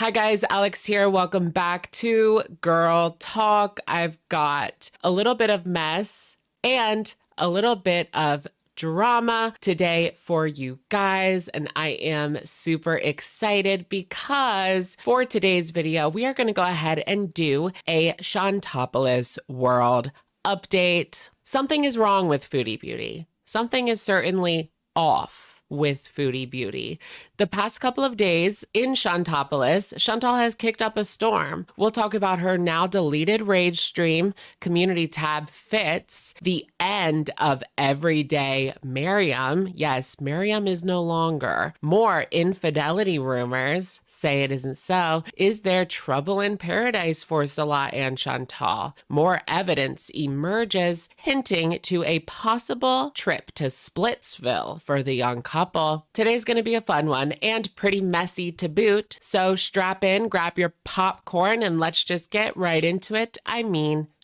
Hi guys, Alex here. Welcome back to Girl Talk. I've got a little bit of mess and a little bit of drama today for you guys, and I am super excited because for today's video, we are going to go ahead and do a Shantopoulos world update. Something is wrong with Foodie Beauty. Something is certainly off with Foodie Beauty. The past couple of days in Shantopoulos, Chantal has kicked up a storm. We'll talk about her now deleted rage stream, community tab fits, the end of Everyday Mariam. Yes, Mariam is no longer. More infidelity rumors. Say it isn't so. Is there trouble in paradise for Salah and Chantal? More evidence emerges hinting to a possible trip to Splitsville for the young couple. Today's going to be a fun one and pretty messy to boot. So strap in, grab your popcorn, and let's just get right into it.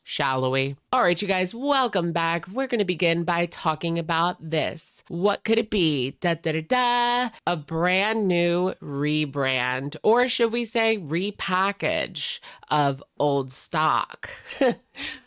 Shall we? All right, you guys, welcome back. We're going to begin by talking about this. What could it be? Da da da da. A brand new rebrand, or should we say repackage of old stock?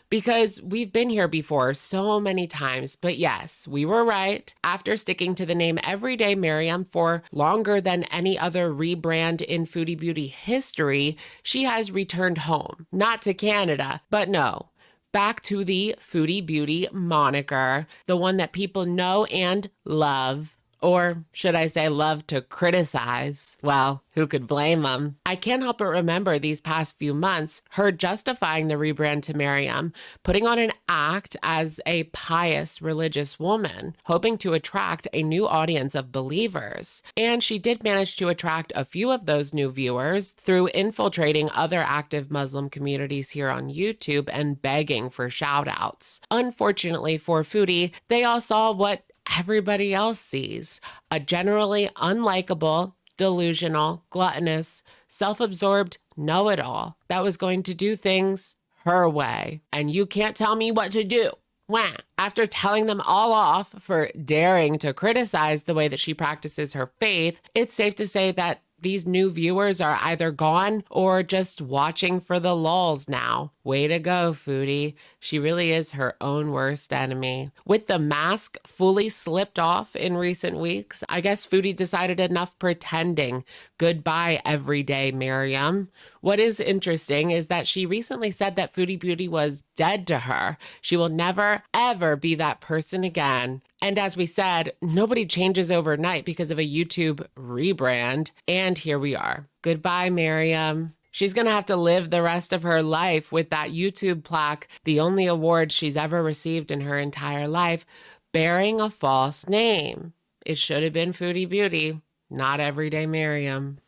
Because we've been here before so many times, but yes, we were right. After sticking to the name Everyday Mariam for longer than any other rebrand in Foodie Beauty history, she has returned home. Not to Canada, but no. Back to the Foodie Beauty moniker, the one that people know and love. Or should I say love to criticize? Well, who could blame them? I can't help but remember these past few months, her justifying the rebrand to Mariam, putting on an act as a pious religious woman, hoping to attract a new audience of believers. And she did manage to attract a few of those new viewers through infiltrating other active Muslim communities here on YouTube and begging for shout outs. Unfortunately for Foodie, they all saw what everybody else sees: a generally unlikable, delusional, gluttonous, self-absorbed know-it-all that was going to do things her way. And you can't tell me what to do. Wah. After telling them all off for daring to criticize the way that she practices her faith, it's safe to say that these new viewers are either gone or just watching for the lulz now. Way to go, Foodie. She really is her own worst enemy. With the mask fully slipped off in recent weeks, I guess Foodie decided enough pretending. Goodbye, Everyday Mariam. What is interesting is that she recently said that Foodie Beauty was dead to her. She will never, ever be that person again. And as we said, nobody changes overnight because of a YouTube rebrand. And here we are. Goodbye, Mariam. She's going to have to live the rest of her life with that YouTube plaque, the only award she's ever received in her entire life, bearing a false name. It should have been Foodie Beauty, not Everyday Mariam.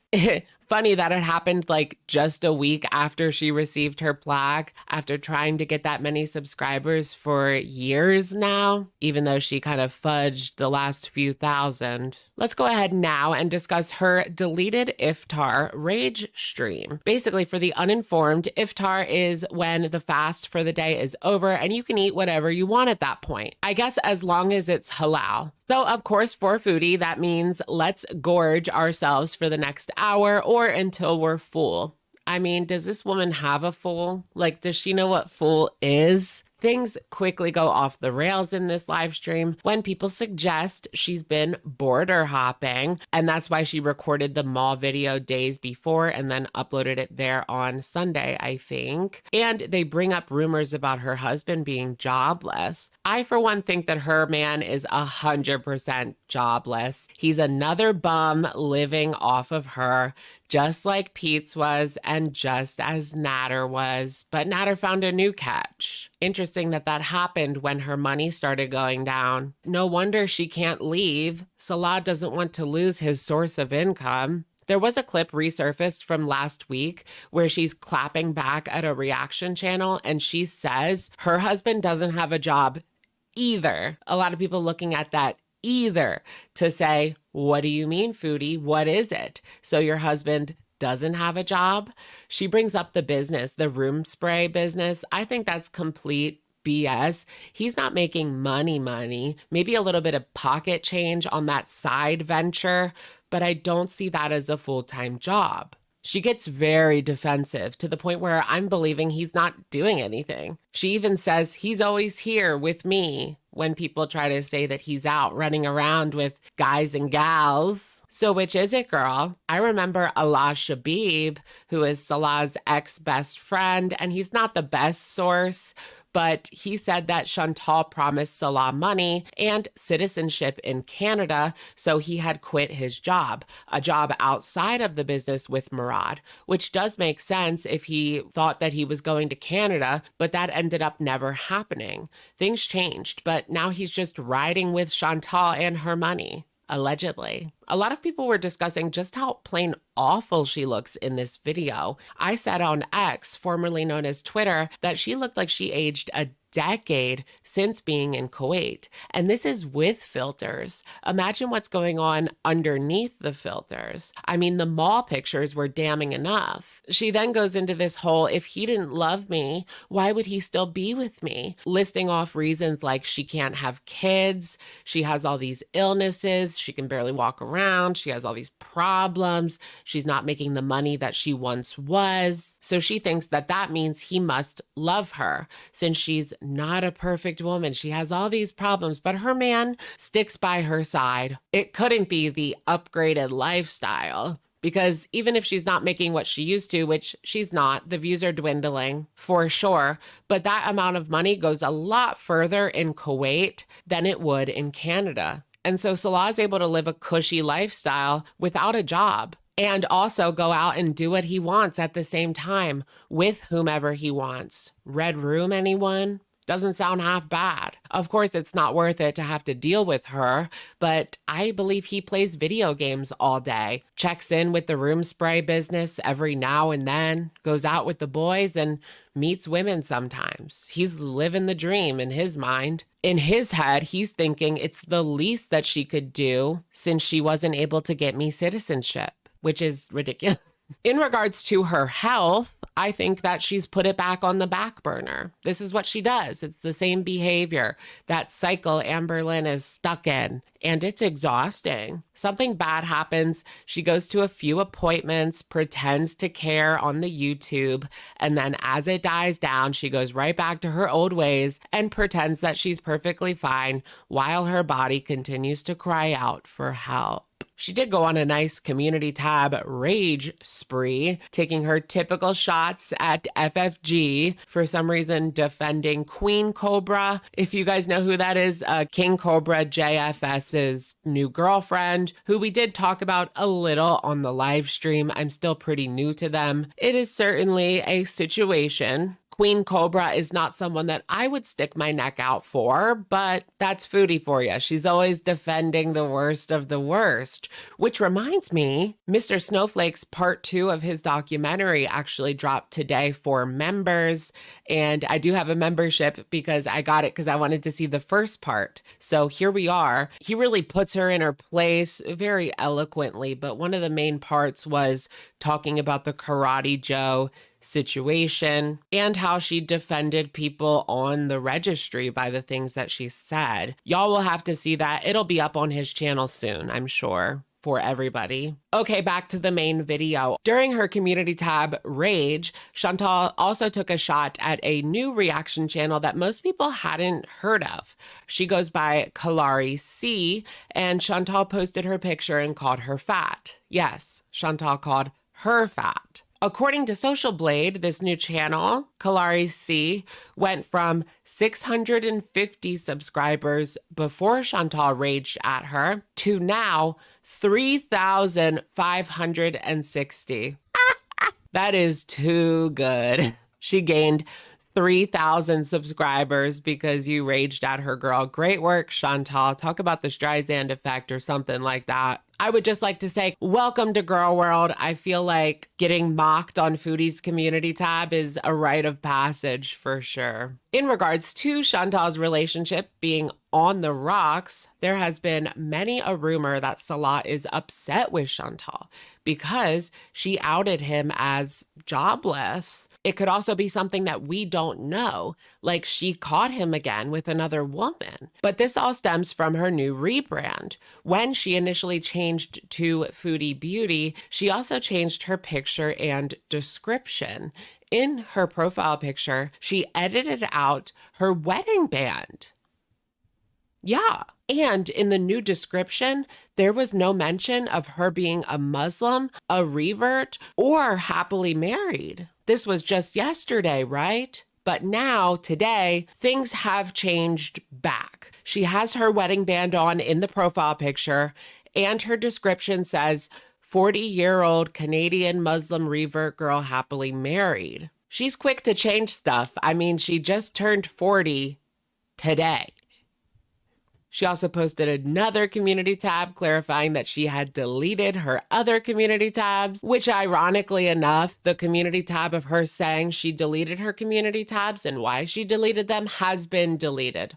Funny that it happened like just a week after she received her plaque, after trying to get that many subscribers for years now, even though she kind of fudged the last few thousand. Let's go ahead now and discuss her deleted Iftar rage stream. Basically, for the uninformed, Iftar is when the fast for the day is over and you can eat whatever you want at that point. I guess as long as it's halal. So, of course, for Foodie, that means let's gorge ourselves for the next hour or until we're full. I mean, does this woman have a full? Like, does she know what full is? Things quickly go off the rails in this live stream when people suggest she's been border hopping, and that's why she recorded the mall video days before and then uploaded it there on Sunday, I think. And they bring up rumors about her husband being jobless. I, for one, think that her man is 100% jobless. He's another bum living off of her, just like Pete's was and just as Natter was. But Natter found a new catch. Interesting that that happened when her money started going down. No wonder she can't leave. Salah doesn't want to lose his source of income. There was a clip resurfaced from last week where she's clapping back at a reaction channel and she says her husband doesn't have a job either. A lot of people looking at that either to say, what do you mean, Foodie? What is it? So your husband doesn't have a job? She brings up the business, the room spray business. I think that's complete BS. He's not making money, maybe a little bit of pocket change on that side venture, but I don't see that as a full-time job. She gets very defensive to the point where I'm believing he's not doing anything. She even says he's always here with me when people try to say that he's out running around with guys and gals. So which is it, girl? I remember Allah Shabib, who is Salah's ex-best friend, and he's not the best source, but he said that Chantal promised Salah money and citizenship in Canada, so he had quit his job, a job outside of the business with Murad, which does make sense if he thought that he was going to Canada, but that ended up never happening. Things changed, but now he's just riding with Chantal and her money. Allegedly. A lot of people were discussing just how plain awful she looks in this video. I said on X, formerly known as Twitter, that she looked like she aged a decade since being in Kuwait. And this is with filters. Imagine what's going on underneath the filters. I mean, the mall pictures were damning enough. She then goes into this whole, if he didn't love me, why would he still be with me? Listing off reasons like she can't have kids, she has all these illnesses, she can barely walk around, she has all these problems, she's not making the money that she once was. So she thinks that that means he must love her since she's not a perfect woman. She has all these problems, but her man sticks by her side. It couldn't be the upgraded lifestyle. Because even if she's not making what she used to, which she's not, the views are dwindling for sure. But that amount of money goes a lot further in Kuwait than it would in Canada. And so Salah is able to live a cushy lifestyle without a job and also go out and do what he wants at the same time with whomever he wants. Red room, anyone? Doesn't sound half bad. Of course, it's not worth it to have to deal with her, but I believe he plays video games all day, checks in with the room spray business every now and then, goes out with the boys and meets women sometimes. He's living the dream in his mind. In his head, he's thinking it's the least that she could do since she wasn't able to get me citizenship, which is ridiculous. In regards to her health, I think that she's put it back on the back burner. This is what she does. It's the same behavior, that cycle Amberlynn is stuck in, and it's exhausting. Something bad happens. She goes to a few appointments, pretends to care on the YouTube, and then as it dies down, she goes right back to her old ways and pretends that she's perfectly fine while her body continues to cry out for help. She did go on a nice community tab rage spree, taking her typical shots at FFG, for some reason defending Queen Cobra. If you guys know who that is, King Cobra, JFS's new girlfriend, who we did talk about a little on the live stream. I'm still pretty new to them. It is certainly a situation. Queen Cobra is not someone that I would stick my neck out for, but that's Foodie for you. She's always defending the worst of the worst. Which reminds me, Mr. Snowflake's part 2 of his documentary actually dropped today for members. And I do have a membership because I got it because I wanted to see the first part. So here we are. He really puts her in her place very eloquently, but one of the main parts was talking about the Karate Joe situation and how she defended people on the registry by the things that she said. Y'all will have to see that. It'll be up on his channel soon, I'm sure, for everybody. Okay, back to the main video. During her community tab, Rage, Chantal also took a shot at a new reaction channel that most people hadn't heard of. She goes by Kari C, and Chantal posted her picture and called her fat. Yes, Chantal called her fat. According to Social Blade, this new channel, Kari C, went from 650 subscribers before Chantal raged at her to now 3,560. That is too good. She gained 3,000 subscribers because you raged at her, girl. Great work, Chantal. Talk about the Streisand effect or something like that. I would just like to say, welcome to Girl World. I feel like getting mocked on Foodie's community tab is a rite of passage for sure. In regards to Chantal's relationship being on the rocks, there has been many a rumor that Salah is upset with Chantal because she outed him as jobless. It could also be something that we don't know, like she caught him again with another woman. But this all stems from her new rebrand. When she initially changed to Foodie Beauty, she also changed her picture and description. In her profile picture, she edited out her wedding band. Yeah. And in the new description, there was no mention of her being a Muslim, a revert, or happily married. This was just yesterday, right? But now, today, things have changed back. She has her wedding band on in the profile picture, and her description says, 40-year-old Canadian Muslim revert girl happily married. She's quick to change stuff. I mean, she just turned 40 today. She also posted another community tab clarifying that she had deleted her other community tabs, which ironically enough, the community tab of her saying she deleted her community tabs and why she deleted them has been deleted.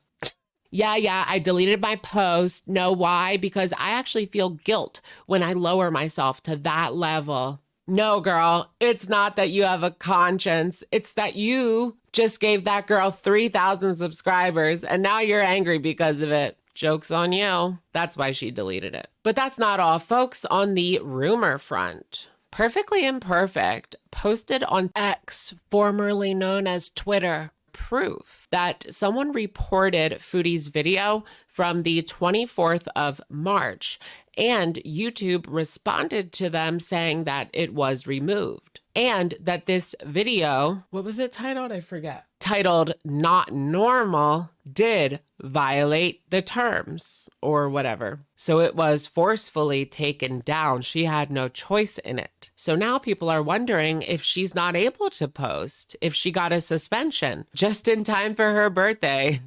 Yeah, I deleted my post. No, why? Because I actually feel guilt when I lower myself to that level. No, girl, it's not that you have a conscience. It's that you just gave that girl 3,000 subscribers and now you're angry because of it. Joke's on you. That's why she deleted it. But that's not all, folks. On the rumor front, Perfectly Imperfect posted on X, formerly known as Twitter, proof that someone reported Foodie's video from the 24th of March, and YouTube responded to them saying that it was removed. And that this video, what was it titled? I forget. Titled Not Normal, did violate the terms or whatever. So it was forcefully taken down. She had no choice in it. So now people are wondering if she's not able to post, if she got a suspension just in time for her birthday.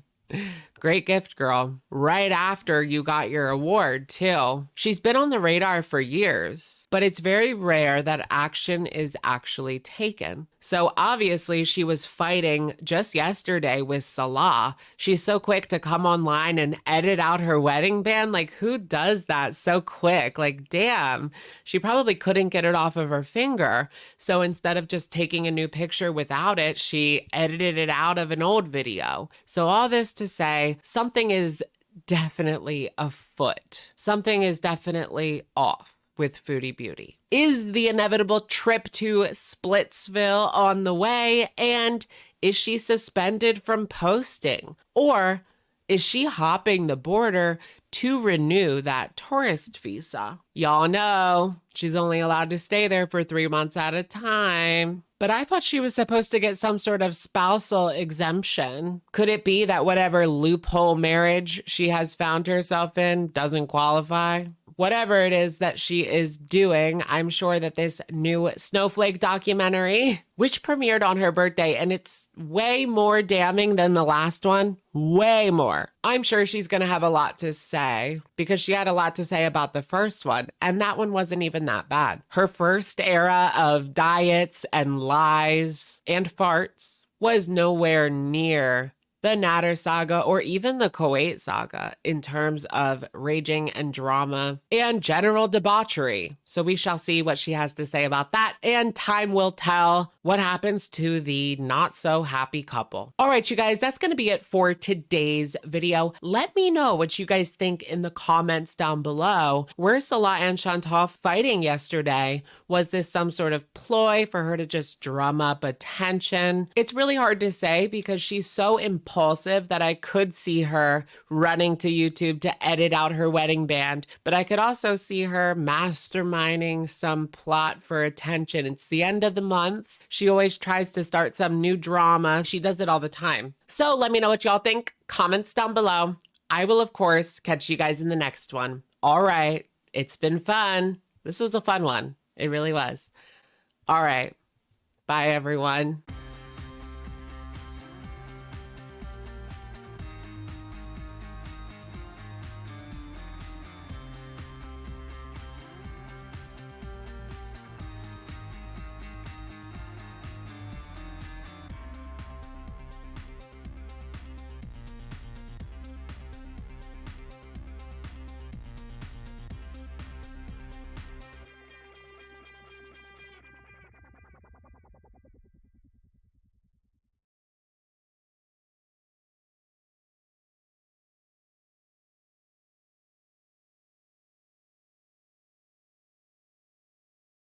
Great gift, girl. Right after you got your award, too. She's been on the radar for years, but it's very rare that action is actually taken. So obviously she was fighting just yesterday with Salah. She's so quick to come online and edit out her wedding band. Like, who does that so quick? Like, damn. She probably couldn't get it off of her finger. So instead of just taking a new picture without it, she edited it out of an old video. So all this to say, something is definitely afoot. Something is definitely off with Foodie Beauty. Is the inevitable trip to Splitsville on the way? And is she suspended from posting? Or is she hopping the border to renew that tourist visa? Y'all know she's only allowed to stay there for 3 months at a time. But I thought she was supposed to get some sort of spousal exemption. Could it be that whatever loophole marriage she has found herself in doesn't qualify? Whatever it is that she is doing, I'm sure that this new Snowflake documentary, which premiered on her birthday, and it's way more damning than the last one, way more. I'm sure she's going to have a lot to say because she had a lot to say about the first one, and that one wasn't even that bad. Her first era of diets and lies and farts was nowhere near the Nader saga or even the Kuwait saga in terms of raging and drama and general debauchery. So we shall see what she has to say about that, and time will tell what happens to the not so happy couple. All right, you guys, that's going to be it for today's video. Let me know what you guys think in the comments down below. Were Salah and Chantal fighting yesterday? Was this some sort of ploy for her to just drum up attention? It's really hard to say because she's so impulsive that I could see her running to YouTube to edit out her wedding band, but I could also see her masterminding some plot for attention. It's the end of the month. She always tries to start some new drama. She does it all the time. So let me know what y'all think. Comments down below. I will, of course, catch you guys in the next one. All right. It's been fun. This was a fun one. It really was. All right. Bye, everyone.